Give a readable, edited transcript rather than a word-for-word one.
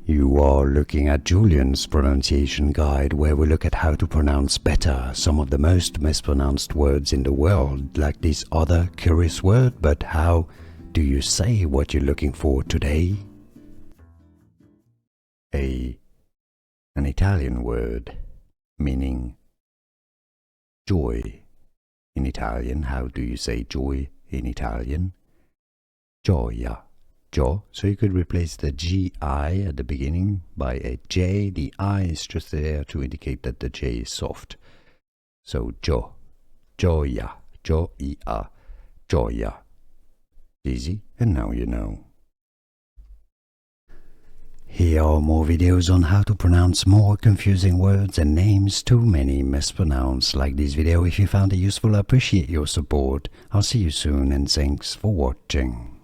You are looking at Julian's pronunciation guide, where we look at how to pronounce better some of the most mispronounced words in the world, like this other curious word. But how do you say what you're looking for today? An Italian word meaning joy. In Italian, how do you say joy in Italian? Gioia. So you could replace the G-I at the beginning by a J. The I is just there to indicate that the J is soft. So gioia, gioia. Easy, and now you know. Here are more videos on how to pronounce more confusing words and names too many mispronounced. Like this video if you found it useful. I appreciate your support. I'll see you soon, and thanks for watching.